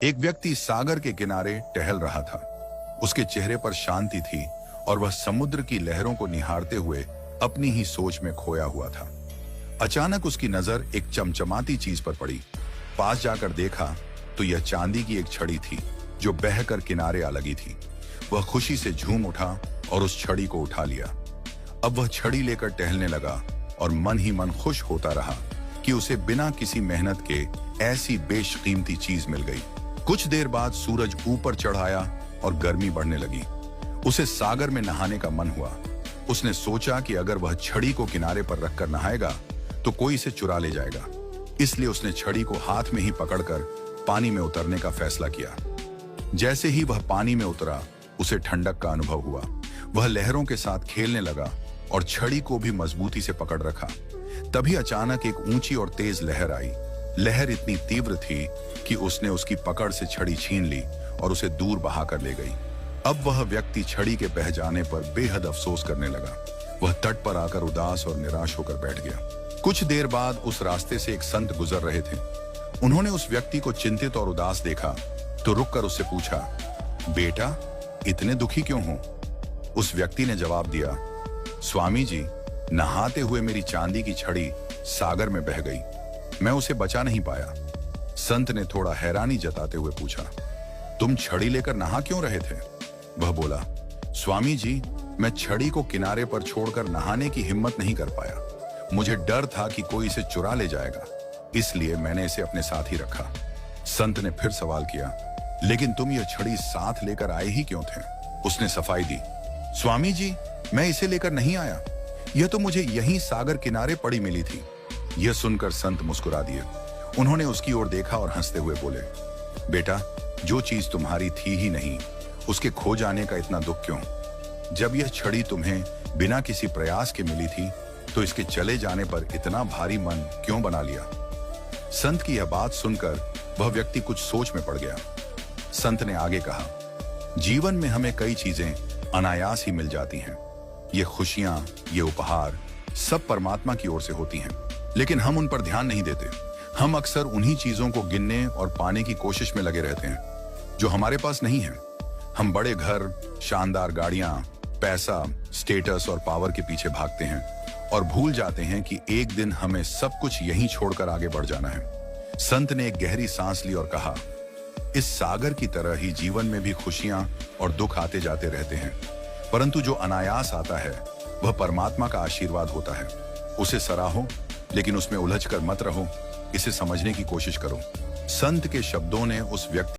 एक व्यक्ति सागर के किनारे टहल रहा था। उसके चेहरे पर शांति थी और वह समुद्र की लहरों को निहारते हुए अपनी ही सोच में खोया हुआ था। अचानक उसकी नजर एक चमचमाती चीज पर पड़ी। पास जाकर देखा तो यह चांदी की एक छड़ी थी जो बहकर किनारे आ लगी थी। वह खुशी से झूम उठा और उस छड़ी को उठा लिया। अब वह छड़ी लेकर टहलने लगा और मन ही मन खुश होता रहा कि उसे बिना किसी मेहनत के ऐसी बेशकीमती चीज मिल गई। कुछ देर बाद सूरज ऊपर चढ़ आया और गर्मी बढ़ने लगी। उसे सागर में नहाने का मन हुआ। उसने सोचा कि अगर वह छड़ी को किनारे पर रखकर नहाएगा तो कोई इसे चुरा ले जाएगा। इसलिए उसने छड़ी को हाथ में ही पकड़कर पानी में उतरने का फैसला किया। जैसे ही वह पानी में उतरा उसे ठंडक का अनुभव हुआ। वह लहरों के साथ खेलने लगा और छड़ी को भी मजबूती से पकड़ रखा। तभी अचानक एक ऊंची और तेज लहर आई। लहर इतनी तीव्र थी कि उसने उसकी पकड़ से छड़ी छीन ली और उसे दूर बहाकर ले गई। अब वह व्यक्ति छड़ी के बह जाने पर बेहद अफसोस करने लगा। वह तट पर आकर उदास और निराश होकर बैठ गया। कुछ देर बाद उस रास्ते से एक संत गुजर रहे थे। उन्होंने उस व्यक्ति को चिंतित और उदास देखा तो रुककर उससे पूछा, बेटा इतने दुखी क्यों हो? उस व्यक्ति ने जवाब दिया, स्वामी जी, नहाते हुए मेरी चांदी की छड़ी सागर में बह गई। मैं उसे बचा नहीं पाया। संत ने थोड़ा हैरानी जताते हुए पूछा, तुम छड़ी लेकर नहा क्यों रहे थे? वह बोला, स्वामी जी, मैं छड़ी को किनारे पर छोड़कर नहाने की हिम्मत नहीं कर पाया। मुझे डर था कि कोई इसे चुरा ले जाएगा, इसलिए मैंने इसे अपने साथ ही रखा। संत ने फिर सवाल किया, लेकिन तुम यह छड़ी साथ लेकर आए ही क्यों थे? उसने सफाई दी, स्वामी जी, मैं इसे लेकर नहीं आया। यह तो मुझे यहीं सागर किनारे पड़ी मिली थी। यह सुनकर संत मुस्कुरा दिए। उन्होंने उसकी ओर देखा और हंसते हुए बोले, बेटा, जो चीज तुम्हारी थी ही नहीं, उसके खो जाने का इतना दुख क्यों? जब यह छड़ी तुम्हें बिना किसी प्रयास के मिली थी तो इसके चले जाने पर इतना भारी मन क्यों बना लिया? संत की यह बात सुनकर वह व्यक्ति कुछ सोच में पड़ गया। संत ने आगे कहा, जीवन में हमें कई चीजें अनायास ही मिल जाती हैं। ये खुशियां, ये उपहार सब परमात्मा की ओर से होती हैं, लेकिन हम उन पर ध्यान नहीं देते। हम अक्सर उन्हीं चीजों को गिनने और पाने की कोशिश में लगे रहते हैं जो हमारे पास नहीं है। हम बड़े घर, शानदार गाड़ियां, पैसा, स्टेटस और पावर के पीछे भागते हैं और भूल जाते हैं कि एक दिन हमें सब कुछ यहीं छोड़कर आगे बढ़ जाना है। संत ने एक गहरी सांस ली और कहा, इस सागर की तरह ही जीवन में भी खुशियां और दुख आते जाते रहते हैं, परंतु जो अनायास आता है वह परमात्मा का आशीर्वाद होता है। उसे सराहो, लेकिन उसमें उलझकर मत रहो। इसे समझने की कोशिश करो। संत के शब्दों ने उस व्यक्ति